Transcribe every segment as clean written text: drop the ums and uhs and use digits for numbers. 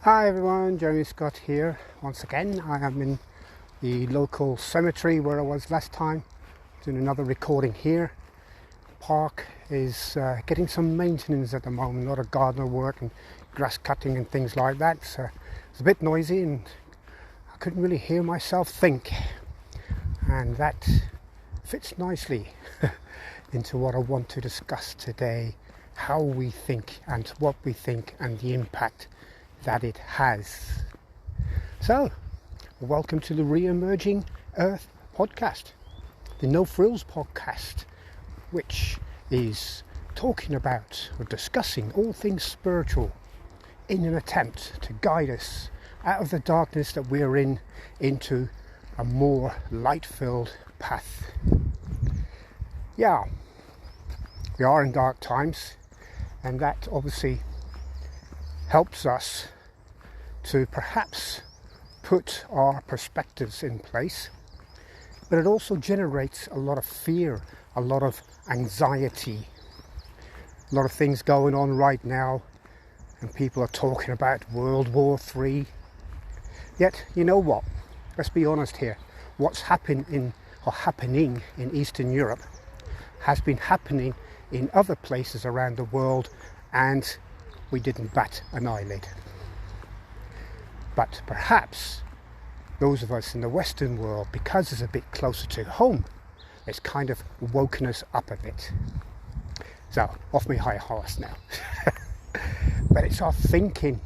Hi everyone, Jeremy Scott here. Once again, I am in the local cemetery where I was last time, doing another recording here. The park is getting some maintenance at the moment, a lot of gardener work and grass cutting and things like that. So it's a bit noisy and I couldn't really hear myself think. And that fits nicely into what I want to discuss today, how we think and what we think and the impact that it has. So, welcome to the Re-Emerging Earth podcast, the No Frills podcast, which is talking about or discussing all things spiritual in an attempt to guide us out of the darkness that we're in into a more light-filled path. Yeah, we are in dark times, and that obviously helps us to perhaps put our perspectives in place, but it also generates a lot of fear, a lot of anxiety, a lot of things going on right now, and people are talking about World War III. Yet, you know what? Let's be honest here. What's happening in Eastern Europe has been happening in other places around the world, and we didn't bat an eyelid. But perhaps those of us in the Western world, because it's a bit closer to home, it's kind of woken us up a bit. So, off my high horse now. But it's our thinking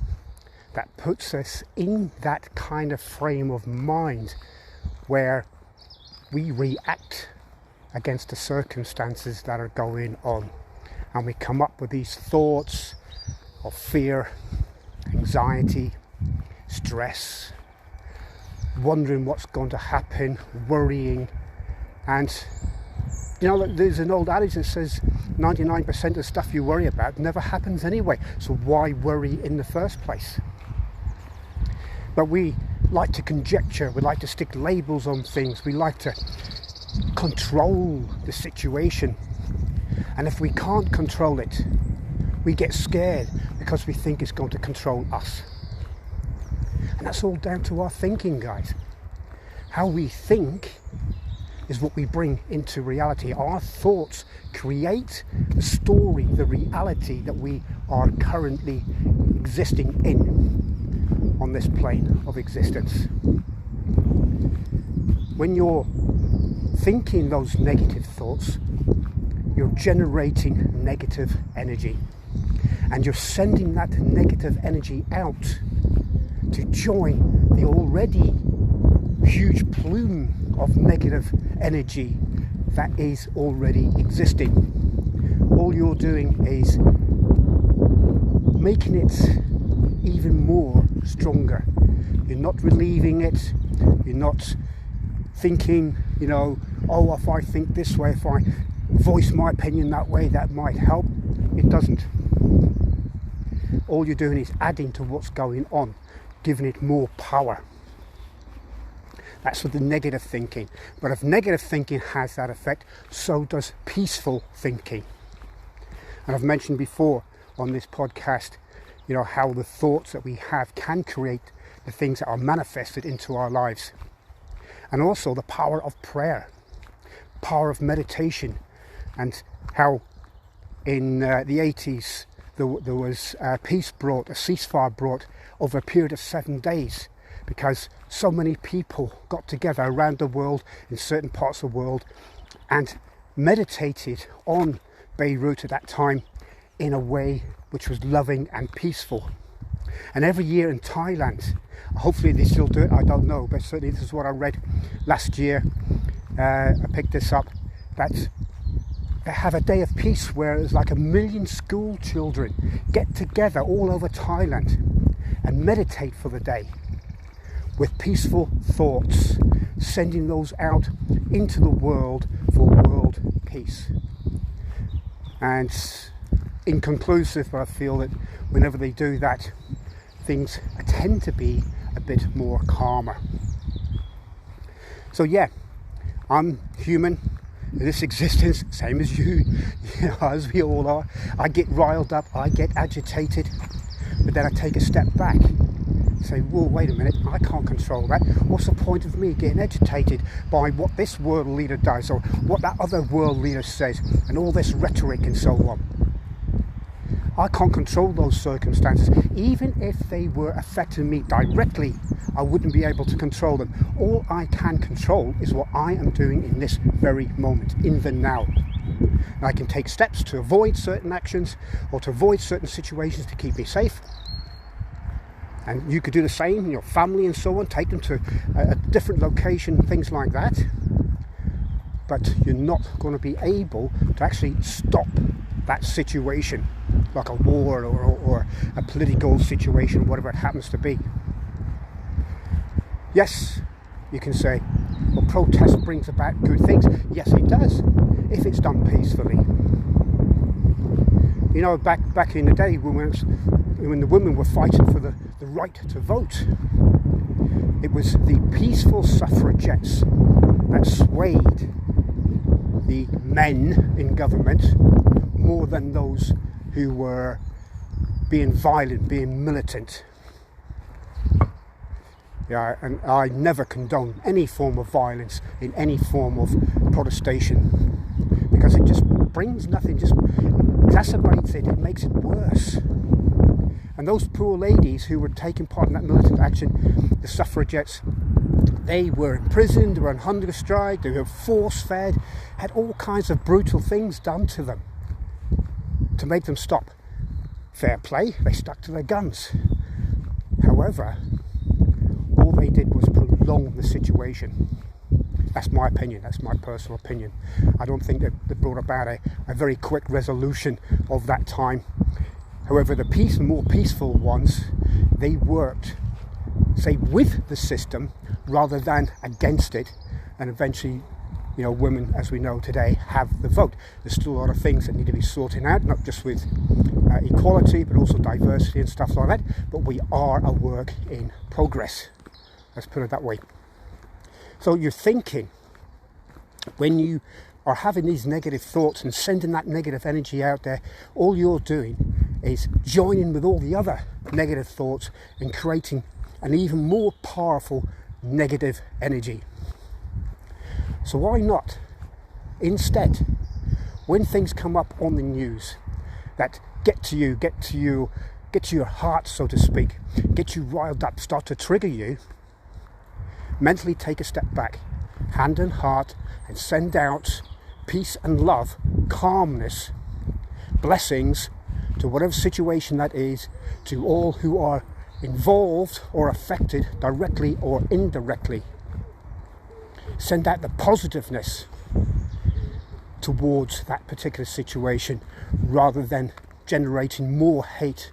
that puts us in that kind of frame of mind where we react against the circumstances that are going on. And we come up with these thoughts of fear, anxiety, stress, wondering what's going to happen, worrying. And you know, there's an old adage that says 99% of stuff you worry about never happens anyway, so why worry in the first place? But we like to conjecture, we like to stick labels on things, we like to control the situation, and if we can't control it, we get scared because we think it's going to control us. And that's all down to our thinking, guys. How we think is what we bring into reality. Our thoughts create the story, the reality that we are currently existing in on this plane of existence. When you're thinking those negative thoughts, you're generating negative energy. And you're sending that negative energy out to join the already huge plume of negative energy that is already existing. All you're doing is making it even more stronger. You're not relieving it. You're not thinking, oh, if I think this way, if I voice my opinion that way, that might help. It doesn't. All you're doing is adding to what's going on, giving it more power. That's with the negative thinking. But if negative thinking has that effect, so does peaceful thinking. And I've mentioned before on this podcast, how the thoughts that we have can create the things that are manifested into our lives. And also the power of prayer, power of meditation, and how in the 80s there was peace brought, a ceasefire brought over a period of 7 days, because so many people got together around the world in certain parts of the world and meditated on Beirut at that time in a way which was loving and peaceful. And every year in Thailand, hopefully they still do it, I don't know, but certainly this is what I read last year. I picked this up, that they have a day of peace where it's like 1 million school children get together all over Thailand and meditate for the day with peaceful thoughts, sending those out into the world for world peace. And in conclusive, I feel that whenever they do that, things tend to be a bit more calmer. So yeah, I'm human in this existence, same as you, as we all are. I get riled up, I get agitated. But then I take a step back, say, whoa, wait a minute, I can't control that. What's the point of me getting agitated by what this world leader does or what that other world leader says and all this rhetoric and so on? I can't control those circumstances. Even if they were affecting me directly, I wouldn't be able to control them. All I can control is what I am doing in this very moment, in the now. And I can take steps to avoid certain actions or to avoid certain situations to keep me safe. And you could do the same, your family and so on, take them to a different location, things like that. But you're not going to be able to actually stop that situation, like a war or a political situation, whatever it happens to be. Yes, you can say, well, protest brings about good things. Yes, it does, if it's done peacefully. You know, back in the day when the women were fighting for the right to vote, it was the peaceful suffragettes that swayed the men in government more than those who were being violent, being militant. Yeah, and I never condone any form of violence in any form of protestation, because it just brings nothing, just exacerbates it, it makes it worse. And those poor ladies who were taking part in that militant action, the suffragettes, they were imprisoned, they were on hunger strike, they were force-fed, had all kinds of brutal things done to them to make them stop. Fair play, they stuck to their guns. However, all they did was prolong the situation. That's my opinion, that's my personal opinion. I don't think they brought about a very quick resolution of that time. However, the more peaceful ones, they worked, say, with the system rather than against it, and eventually, you know, women, as we know today, have the vote. There's still a lot of things that need to be sorted out, not just with equality, but also diversity and stuff like that. But we are a work in progress. Let's put it that way. So you're thinking, when you are having these negative thoughts and sending that negative energy out there, all you're doing is joining with all the other negative thoughts and creating an even more powerful negative energy. So why not, instead, when things come up on the news that get to your heart, so to speak, get you riled up, start to trigger you, mentally take a step back, hand and heart, and send out peace and love, calmness, blessings to whatever situation that is, to all who are involved or affected directly or indirectly. Send out the positiveness towards that particular situation rather than generating more hate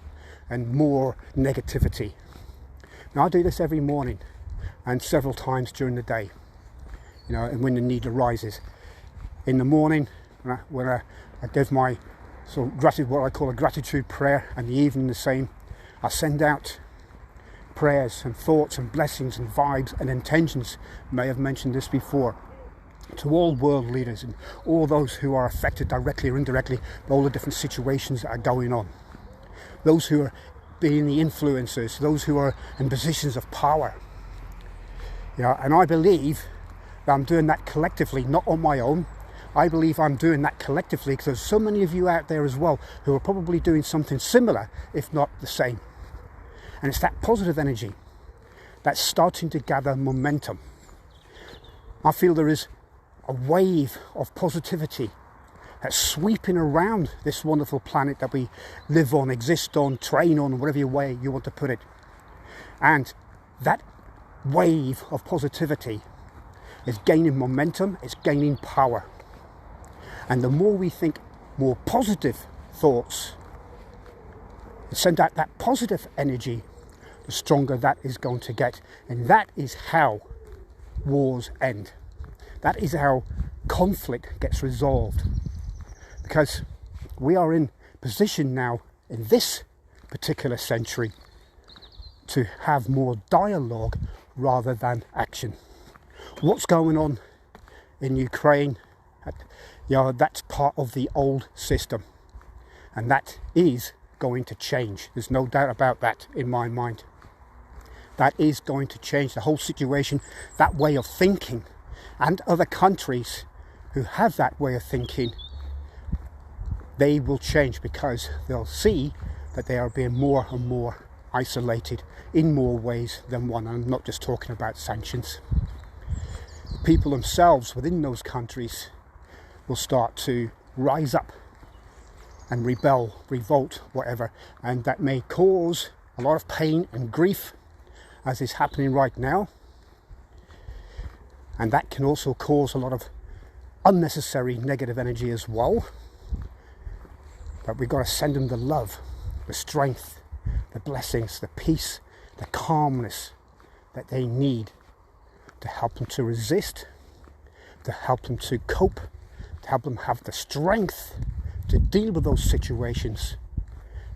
and more negativity. Now, I do this every morning and several times during the day, you know, and when the need arises. In the morning, when I give my sort of gratitude, what I call a gratitude prayer, and the evening the same, I send out prayers and thoughts and blessings and vibes and intentions, may have mentioned this before, to all world leaders and all those who are affected directly or indirectly by all the different situations that are going on. Those who are being the influencers, those who are in positions of power. Yeah, and I believe that I'm doing that collectively, not on my own. I believe I'm doing that collectively because there's so many of you out there as well who are probably doing something similar, if not the same. And it's that positive energy that's starting to gather momentum. I feel there is a wave of positivity that's sweeping around this wonderful planet that we live on, exist on, train on, whatever way you want to put it. And that wave of positivity is gaining momentum, it's gaining power. And the more we think more positive thoughts and send out that positive energy, the stronger that is going to get. And that is how wars end. That is how conflict gets resolved. Because we are in position now in this particular century to have more dialogue rather than action. What's going on in Ukraine, you know, that's part of the old system. And that is going to change. There's no doubt about that in my mind. That is going to change the whole situation, that way of thinking. And other countries who have that way of thinking, they will change because they'll see that they are being more and more isolated in more ways than one. I'm not just talking about sanctions. People themselves within those countries will start to rise up and rebel, revolt, whatever, and that may cause a lot of pain and grief, as is happening right now, and that can also cause a lot of unnecessary negative energy as well. But we've got to send them the love, the strength, the blessings, the peace, the calmness that they need to help them to resist, to help them to cope, to help them have the strength to deal with those situations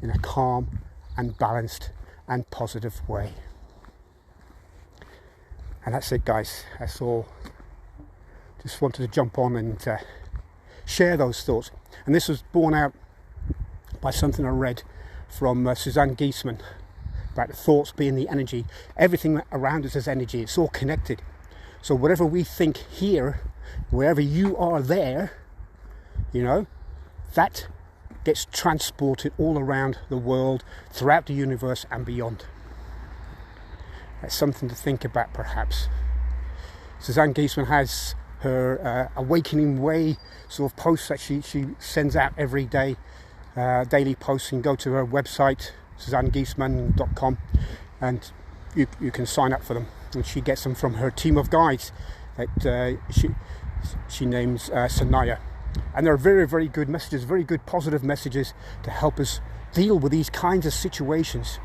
in a calm and balanced and positive way. And that's it, guys. That's all. Just wanted to jump on and share those thoughts. And this was borne out by something I read from Suzanne Giesemann about the thoughts being the energy. Everything around us is energy. It's all connected. So whatever we think here, wherever you are there, you know, that gets transported all around the world, throughout the universe and beyond. That's something to think about, perhaps. Suzanne Giesemann has her Awakening Way sort of posts that she sends out every day, daily posts. You can go to her website, SuzanneGiesemann.com, and you can sign up for them. And she gets them from her team of guides that she names Sanaya. And they're very, very good messages, very good positive messages to help us deal with these kinds of situations.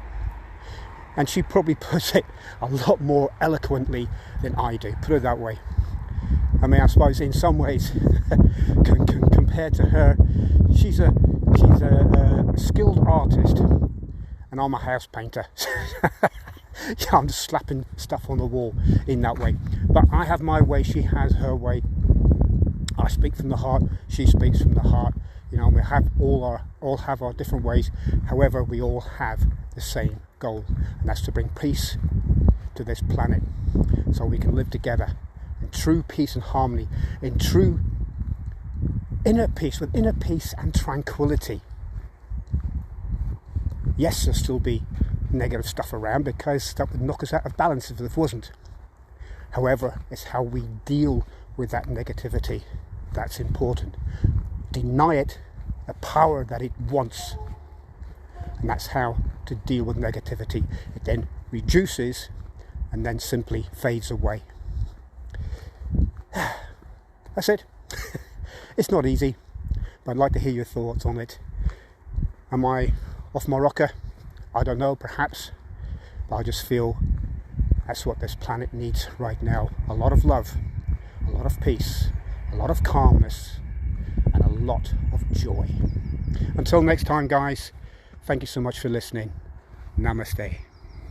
And she probably puts it a lot more eloquently than I do, put it that way. I mean, I suppose in some ways, compared to her, she's a skilled artist, and I'm a house painter. Yeah, I'm just slapping stuff on the wall in that way. But I have my way, she has her way. I speak from the heart, she speaks from the heart. You know, we have all have our different ways. However, we all have the same goal, and that's to bring peace to this planet, so we can live together in true peace and harmony, in true inner peace, with inner peace and tranquility. Yes, there'll still be negative stuff around, because that would knock us out of balance if it wasn't. However, it's how we deal with that negativity that's important. Deny it the power that it wants, and that's how to deal with negativity. It then reduces and then simply fades away. That's it. It's not easy, but I'd like to hear your thoughts on it. Am I off my rocker? I don't know, perhaps, but I just feel that's what this planet needs right now. A lot of love, a lot of peace, a lot of calmness, and a lot of joy. Until next time, guys, thank you so much for listening. Namaste.